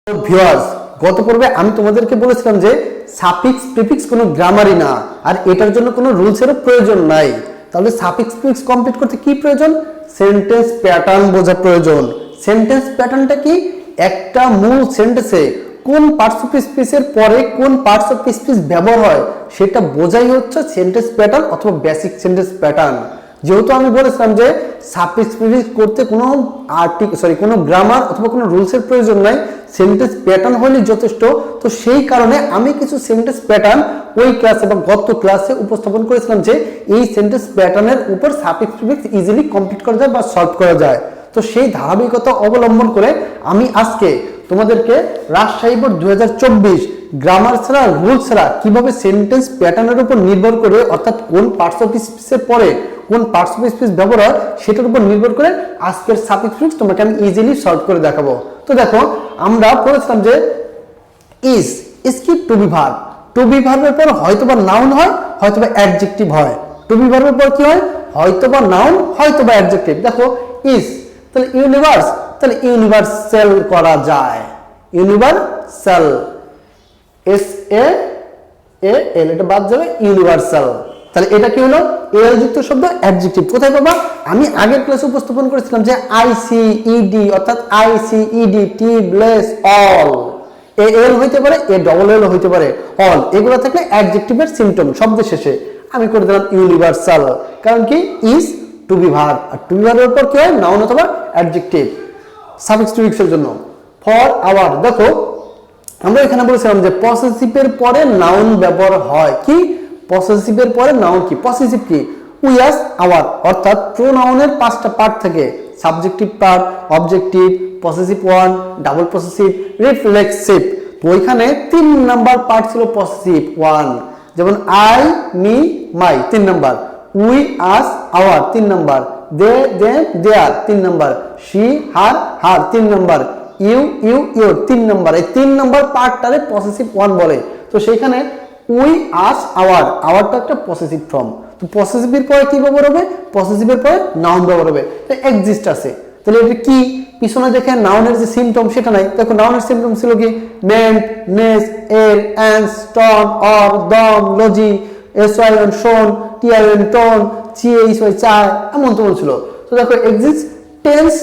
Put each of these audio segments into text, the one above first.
Viewers, গত পর্বে আমি তোমাদেরকে বলেছিলাম যে সাফিক্স প্রিফিক্স কোনো গ্রামারই না, আর এটার জন্য কোনো রুলসেরও প্রয়োজন নাই। তাহলে সাফিক্স প্রিফিক্স কমপ্লিট করতে কি প্রয়োজন? সেন্টেন্স প্যাটার্ন বোঝা প্রয়োজন। সেন্টেন্স প্যাটার্নটা কি? একটা মূল সেন্টেন্সে কোন পার্টস অফ স্পিচের পরে কোন পার্টস অফ স্পিচ ব্যবহার হয় সেটা বোঝাই হচ্ছে সেন্টেন্স প্যাটার্ন অথবা বেসিক সেন্টেন্স প্যাটার্ন। যেহেতু আমি বলেছিলাম যে সাফিক্স প্রিফিক্স করতে কোনো গ্রামার অথবা কোনো রুলসের প্রয়োজন নাই, সেন্টেন্স প্যাটার্ন হলেই যথেষ্ট। তো সেই কারণে আমি কিছু সেন্টেন্স প্যাটার্ন ওই ক্লাসে বা গত ক্লাসে উপস্থাপন করেছিলাম যে এই সেন্টেন্স প্যাটার্নের উপর সাফিক্স প্রিফিক্স ইজিলি কমপ্লিট করা যায় বা সলভ করা যায়। তো সেই ধারাবাহিকতা অবলম্বন করে আমি আজকে তোমাদেরকে রাজশাহী বোর্ড 2024 গ্রামার ছাড়া রুলস ছাড়া কিভাবে সেন্টেন্স প্যাটার্নের উপর নির্ভর করে, অর্থাৎ কোন পার্টস অফ স্পিচের পরে কোন পার্টস অফ স্পিচ ব্যবহার হয় সেটার উপর নির্ভর করে আজকের সাফিক্স প্রিফিক্স তোমাকে আমি ইজিলি সলভ করে দেখাবো। তো দেখো, আমরা পড়েছিলাম যে ইজ কি to be verb, to be ভার্বের পর হয়তোবা নাউন হয় হয়তোবা অ্যাডজেক্টিভ হয়। টু বি ভার্বের পর কি হয়? হয়তোবা নাউন হয়তোবা অ্যাডজেক্টিভ। দেখো ইজ, তাহলে ইউনিভার্স, তাহলে ইউনিভার্সাল করা যায়, ইউনিভার্সাল, এস এ এল, এটা বাদ যাবে, ইউনিভার্সাল। তাহলে এটা কি হলো? এল যুক্ত শব্দ অ্যাডজেক্টিভ। কোথায় পাবা? আমি আগের ক্লাসে উপস্থাপন করেছিলাম যে আইসিইডি, অর্থাৎ আইসিইডি টি প্লাস অল, এ এল হইতে পারে, এ ডবল এল হইতে পারে, অল, এগুলো থাকলে অ্যাডজেক্টিভের সিম্পটম শব্দের শেষে আমি করে দিলাম ইউনিভার্সাল। কারণ কি? ইজ টু বি ভার্ব, আর টু বি ভার্বের পর কি হয়? নাউন অথবা অ্যাডজেক্টিভ সাফিক্স প্রিফিক্সের জন্য। ফর আওয়ার, দেখো আমরা এখানে বলেছিলাম যে পসেসিভের পরে নাউন ব্যবহার হয়। কি পসেসিভের পরে নাউন? কি পসেসিভ? কি উই আস আওয়ার, অর্থাৎ প্রোনাউনের 5টা পার্ট থাকে, subjective part, objective, possessive one, double possessive, reflexive. তো ওইখানে 3 নাম্বার পার্ট ছিল পসেসিভ ওয়ান, যেমন I, me, my 3 number, we, us, our 3 number, they, them, their 3 number, she, her, her 3 number, you, your 3 number. এই 3 number পার্টটারে possessive one বলে। তো সেইখানে we, us, hour, আওয়ারটা একটা possessive form. তো পসেসিভের পরে কি ব্যবহার হবে? পসেসিভের পরে নাউন ব্যবহার হবে। তো এক্সিস্ট আছে, তাহলে এটা কি? পিছনে দেখে নাউনের যে সিম্পটম সেটা নাই। দেখো নাউনের সিম্পটম ছিল কি? মেন্ট, নেস, এর, অ্যান্স, টন, অর, দম, লজি, এস ওয়াই অন শোন, টি আই এন টোন, চি এইচ ওয়াই চায়, এমন তো বলছিল। তো দেখো এক্সিস্ট, টেন্স,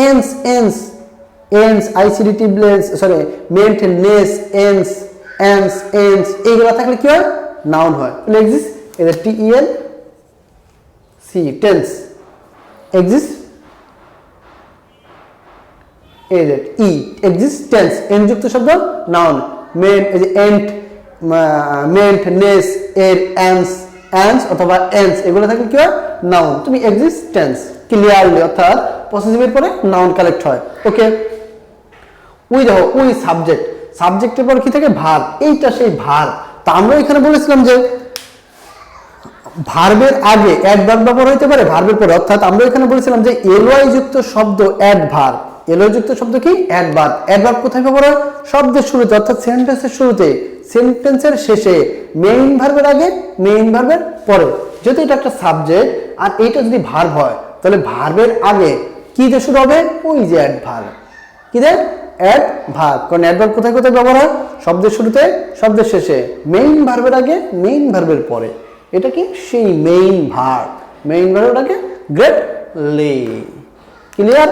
এন্স, এন্স, এন্স, আইসিডিটি ব্লেন্স, সরি মেন্ট, নেস, এন্স, এন্স, এন্স, এইগুলা থাকলে কি হয়? নাউন হয়। তাহলে এক্সিস্ট, এটা টি ই এন সি, টেন্স, এক্সিস্ট, ই, এক্সিস্টেন্স, এন যুক্ত শব্দ নাউন। মেন্ট, এই যে এন্ট, মেন্ট, নেস, এর, অ্যান্স, অ্যান্স অথবা এন্স, এগুলো থাকলে কি হয়? নাউন। তুমি এক্সিস্টেন্স ক্লিয়ারলি, অর্থাৎ পসেসিভের পরে নাউন কালেক্ট হয়। ওকে, উই দেখো, উই সাবজেক্ট, সাবজেক্টের পর কি থাকে? ভার্ব, এইটা সেই ভার্ব। তো আমরা এখানে বলেছিলাম যে ভার্বের আগে অ্যাডভার্ব ব্যবহার হতে পারে ভার্বের পরে, অর্থাৎ আমরা এখানে বলেছিলাম যে এলওয়াই যুক্ত শব্দ অ্যাডভার্ব, এলওয়াই যুক্ত শব্দ কি? অ্যাডভার্ব। অ্যাডভার্ব কোথায় ব্যবহার হয়? শব্দের শুরুতে, অর্থাৎ সেন্টেন্সের শুরুতে, সেন্টেন্সের শেষে, মেইন ভার্বের আগে, মেইন ভার্বের পরে। যেহেতু এটা একটা সাবজেক্ট আর এইটা যদি ভার্ব হয় তাহলে ভার্বের আগে কি দিয়ে শুরু হবে? ওই যে অ্যাডভার্ব। কি দিয়ে? অ্যাডভার্ব। কারণ অ্যাডভার্ব কোথায় কোথায় ব্যবহার হয়? শব্দের শুরুতে, শব্দের শেষে, মেইন ভার্বের আগে, মেইন ভার্বের পরে। এটা কি? সেই মেইন ভার্ব। মেইন ভার্বের আগে গ্রেটলি, ক্লিয়ার?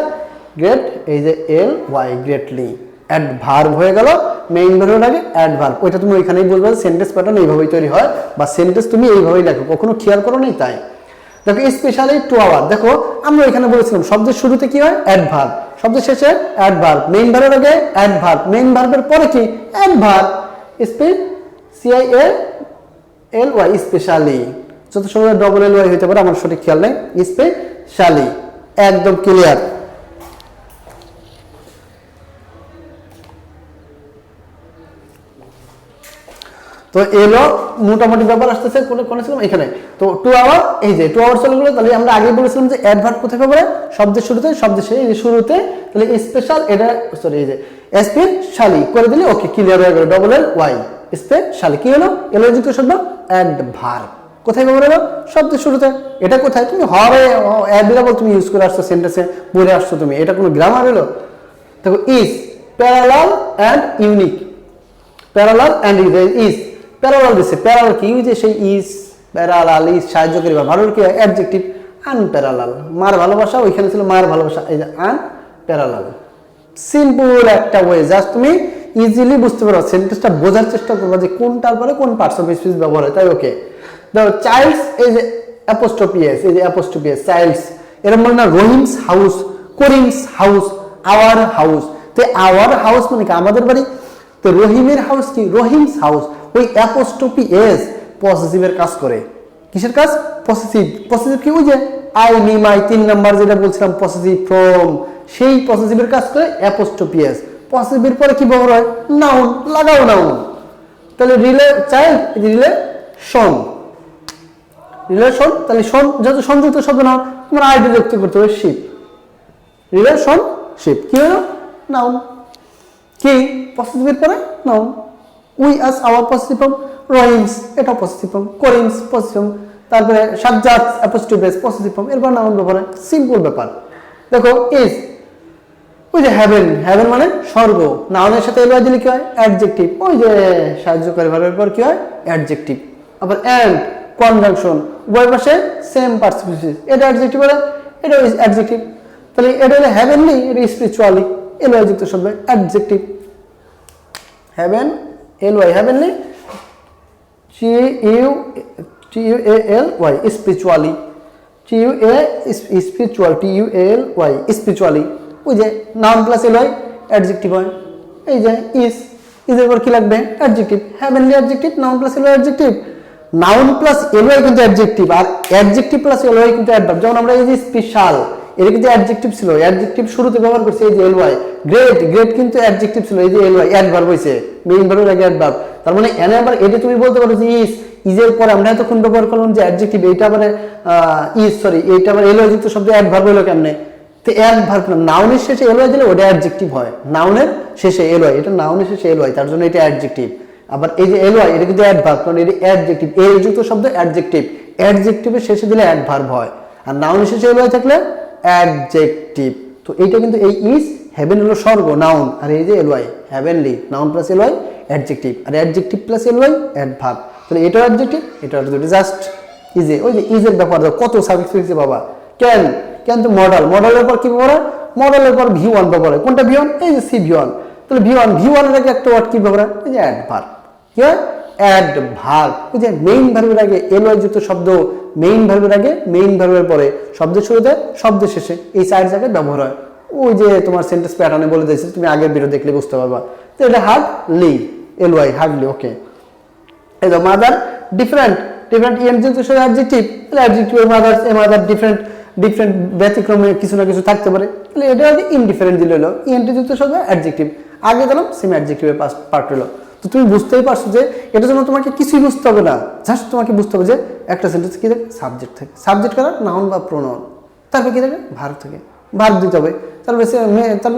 গ্রেট, এই যে এল ওয়াই, গ্রেটলি, অ্যাডভার্ব হয়ে গেল। মেইন ভার্বের আগে অ্যাডভার্ব, ওইটা তুমি ওইখানেই বলবে। সেন্টেন্স প্যাটার্ন এইভাবেই তৈরি হয়, বা সেন্টেন্স তুমি এইভাবেই লেখো, কখনো খেয়াল করো নাই তাই। দেখো স্পেশালি টু আওয়ার, দেখো আমরা এখানে বলেছিলাম শব্দের শুরুতে কি হয়? অ্যাডভার্ব, শব্দের শেষে অ্যাডভার্ব, মেইন ভার্বের আগে অ্যাডভার্ব, মেইন ভার্বের পরে কি? Adverb. C I A L Y, specially, যত সময় ডবল এল ওয়াই হতে পারে আমার সঠিক খেয়াল নেই, স্পেশালি, একদম ক্লিয়ার। তো এলো মোটামুটি ব্যাপার আসতেছে কোন ছিলাম এখানে। তো টু আওয়ার, এই যে টু আওয়ার চলে গেলো। তাহলে আমরা আগে বলেছিলাম যে অ্যাডভার্ব কোথায় পাবো? শব্দের শুরুতে, শব্দের শেষে, এই যে শুরুতে। তাহলে স্পেশাল, এটা সরি, এই যে স্পেশালি করে দিলে ওকে, ক্লিয়ার হয়ে গেল। ডবল এল ওয়াই, স্পেশালি কি হলো? এলো যুক্ত শব্দ অ্যাডভার্ব। কোথায় ব্যবহার হলো? শব্দের শুরুতে। এটা কোথায়? তুমি হরে অ্যাডভার্ব তুমি ইউজ করে আসছো সেন্টেন্সে, বলে আসছো তুমি, এটা কোনো গ্রামার হলো? দেখো is, parallel and unique, parallel and is, parallel দিছে, প্যারালাল কি যে সেই ইজ, প্যারালাল ইজ সাহায্যকারী ভার্ব, ভার্বের কি অ্যাডজেক্টিভ আনপ্যারালাল, মার ভালোবাসা ওইখানে ছিল মার ভালোবাসা, এই যে আনপ্যারালাল। সিম্পল একটা ওয়ে, জাস্ট তুমি ইজিলি বুঝতে পারো, সেন্টেন্সটা বোঝার চেষ্টা করবা যে কোনটার পরে কোন পার্টস অফ স্পিচ ব্যবহার হয়, তাই ওকে। দেখো চাইল্ডস, এই যে অ্যাপোস্ট্রফি এস, এই যে অ্যাপোস্ট্রফি এস, চাইল্ডস, এরকম বলে না Rahim's house, Karim's house, our house, তো আওয়ার হাউস মানে কি আমাদের বাড়ি, তো রহিমের হাউস কি রহিমস হাউস, ওই অ্যাপোস্ট্রফি এস পসেসিভের কাজ করে, কিসের কাজ, পসেসিভ, পসেসিভ কি ওই যে আই মি মাই 3 নাম্বার যেটা বলছিলাম পসেসিভ ফ্রম, সেই পসেসিভের কাজ করে অ্যাপোস্ট্রফি এস, পসেসিভের পরে কি ব্যবহার হয়, নাউন, লাগাও নাউন, তাহলে রিলে চাইল্ড, রিলেশন, রিলেশন, তাহলে শন যেহেতু সংযুক্ত শব্দ না, তোমার আইডি যুক্ত করতে হবে শিপ, রিলেশন শিপ, কি হলো নাউন, কি পসেসিভের পরে noun, we us our possessive form, Rahim's এটা possessive form, Karim's possessive form, তারপরে Sajjad apostrophe S possessive form, এরপর নাউন ব্যবহার হয়, সিম্পল ব্যাপার। দেখো ইজ, ওই যে হ্যাভেন, হ্যাভেন মানে স্বর্গ, নাউনের সাথে এলওয়াই দিলে কি হয় অ্যাডজেক্টিভ, ওই যে সাহায্যকারী ভার্বের পর কি হয় অ্যাডজেক্টিভ, আবার এন্ড কনজাংশন উভয় পাশে সেম পার্টিসিপেন্ট, এটা অ্যাডজেক্টিভ বলে, এটা অ্যাডজেক্টিভ, তাহলে এটা হলো হ্যাভেনলি, এটা স্পিরিচুয়ালি, এলওয়াই যুক্ত শব্দ adjective, heaven L Y heavenly, TUALY spiritually, spiritual, TUALY spiritually, ওই যে নাউন প্লাস এলওয়াই অ্যাডজেক্টিভ হয়, এই যে ইজের পর কি লাগবে adjective, heavenly adjective, noun plus LY adjective, noun plus LY কিন্তু অ্যাডজেক্টিভ, আর অ্যাডজেক্টিভ প্লাস এলওয়াই কিন্তু অ্যাডভার্ব, যেমন আমরা এই যে স্পেশাল, এটা কিন্তু অ্যাডজেক্টিভ ছিল, অ্যাডজেক্টিভ শুরুতে ব্যবহার করছে এই যে এলওয়াই, গ্রেট, গ্রেট কিন্তু অ্যাডজেক্টিভ ছিল, এই যে এলওয়াই অ্যাডভার্ব হইছে, মেইন ভার্বের আগে অ্যাডভার্ব, তার মানে এনে আবার এটা তুমি বলতে পারো যে ইজের পরে আমরা এতক্ষণ ব্যবহার করলাম যে অ্যাডজেক্টিভ, এইটা আবার এইটা আবার এলওয়াই যুক্ত শব্দ অ্যাডভার্ব হলো কেমনে, তো অ্যাডভার্ব না, নাউনের শেষে এলওয়াই দিলে ওটা অ্যাডজেক্টিভ হয়, নাউনের শেষে এলওয়াই, এটা নাউনের শেষে এলওয়াই, তার জন্য এটা অ্যাডজেক্টিভ, আবার এই যে এলওয়াই এটা কিন্তু অ্যাডভার্ব, কারণ এটা অ্যাডজেক্টিভ, এল যুক্ত শব্দ অ্যাডজেক্টিভ, অ্যাডজেক্টিভের শেষে দিলে অ্যাডভার্ব হয়, আর নাউনের শেষে এলওয়াই থাকলে অ্যাডজেক্টিভ, তো এইটা কিন্তু এই ইজ, হেভেন হলো স্বর্গ নাউন, আর এই যে LY heavenly, noun plus LY adjective, আর অ্যাডজেক্টিভ প্লাস এলওয়াই অ্যাডভার্ব, তাহলে এটাও অ্যাডজেক্টিভ, এটাও অ্যাডজেক্টিভ, জাস্ট ইজে, ওই যে ইজের ব্যাপার কত সাবজেক্ট ফিক্সে বাবা, কেন কিন্তু মডেল, মডেলের পর কি ব্যবহার হয়, মডেলের পর V1 ব্যবহার হয়, কোনটা V1, এই যে CV1, তাহলে V1 এর আগে একটা ওয়ার্ড কি ব্যবহার হয়, এই যে অ্যাডভার্ব, কি হয় অ্যাডভার্ব, এই যে মেইন ভার্বের আগে এলওয়াই যুক্ত শব্দ, মেইন ভার্বের আগে মেইন ভার্বের পরে শব্দের শুরুতে শব্দের শেষে, এই 4 জায়গায় ব্যবহার হয়, ওই যে তোমার সেন্টেন্স প্যাটার্নে বলে দিয়েছি, তুমি আগের ভিডিও দেখলে বুঝতে পারবা, তো এটা হার্ডলি, এলওয়াই হার্ডলি, ওকে। এই যে মাদার ডিফারেন্ট, ডিফারেন্ট ইএন যুক্ত শব্দ অ্যাডজেক্টিভ, তাহলে অ্যাডজেক্টিভের মাদার্স, এ মাদার ডিফারেন্ট, ডিফারেন্ট ব্যতিক্রমে কিছু না কিছু থাকতে পারে, তাহলে এটা ইনডিফারেন্ট দিলে হলো ইএনটি যুক্ত শব্দ অ্যাডজেক্টিভ, আগে দিলাম সেমি অ্যাডজেক্টিভের পার্ট হলো, তো তুমি বুঝতেই পারছো যে এটার জন্য তোমাকে কিছুই বুঝতে হবে না, জাস্ট তোমাকে বুঝতে হবে যে একটা সেন্টেন্স কি থাকে, সাবজেক্ট থাকে, সাবজেক্ট কারা নাউন বা প্রোনাউন, তারপর কি থাকে ভার্ব থাকে, ভার্ব দিতে হবে, তারপর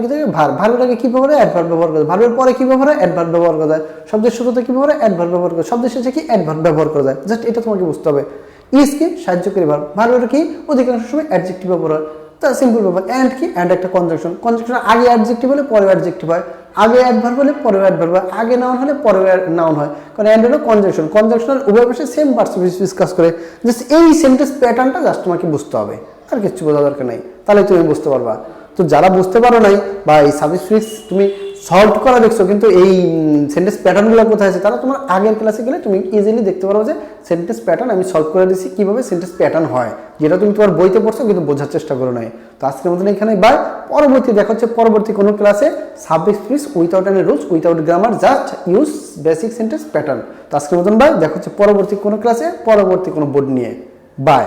কি থাকে ভার্ব, ভার্বের আগে কি ব্যবহার হয় অ্যাডভার্ব ব্যবহার করা যায়, ভার্বের পরে কি ব্যবহার হয় অ্যাডভার্ব ব্যবহার করা যায়, শব্দের শুরুতে কি ব্যবহার হয় অ্যাডভার্ব ব্যবহার করা যায়, শব্দের শেষে কি অ্যাডভার্ব ব্যবহার করা যায়, জাস্ট এটা তোমাকে বুঝতে হবে। ইজ কি সাহায্যকারী ভার্ব, ভার্বের কি অধিকাংশ সময় অ্যাডজেক্টিভ ব্যবহার হয়, তা সিম্পল ব্যাপার। এন্ড কি, এন্ড একটা কনজাংশন, কনজাংশনের আগে অ্যাডজেক্টিভ হলে পরে অ্যাডজেক্টিভ হয়, আগে অ্যাডভার্ব হলে পরে অ্যাডভার্ব হয়, আগে নাউন হলে পরে নাউন হয়, কারণ এন্ড হলো কনজাংশন, কনজাংশনের উভয় পাশে সেম পার্টিসিপেন্ট কাজ করে, জাস্ট এই সেন্টেন্স প্যাটার্নটা জাস্ট তোমাকে বুঝতে হবে, আর কিছু বোঝা দরকার নাই, তাহলে তুমি বুঝতে পারবা। তো যারা বুঝতে পারো নাই বা এই সাবজেক্ট তুমি সলভ করা দেখছো কিন্তু এই সেন্টেন্স প্যাটার্নগুলো কোথায় আছে, তারা তোমার আগের ক্লাসে গেলে তুমি ইজিলি দেখতে পারো যে সেন্টেন্স প্যাটার্ন আমি সলভ করে দিচ্ছি কিভাবে সেন্টেন্স প্যাটার্ন হয়, যেটা তুমি তোমার বইতে পড়ছো কিন্তু বোঝার চেষ্টা করো নাই। তো আজকের মতন এখানে বাই, পরবর্তী দেখা হচ্ছে পরবর্তী কোনো ক্লাসে subject fridge without any rules, without grammar, just use basic sentence pattern. তো আজকের মতন বাই, দেখা হচ্ছে পরবর্তী কোনো ক্লাসে পরবর্তী কোনো বোর্ড নিয়ে, বাই।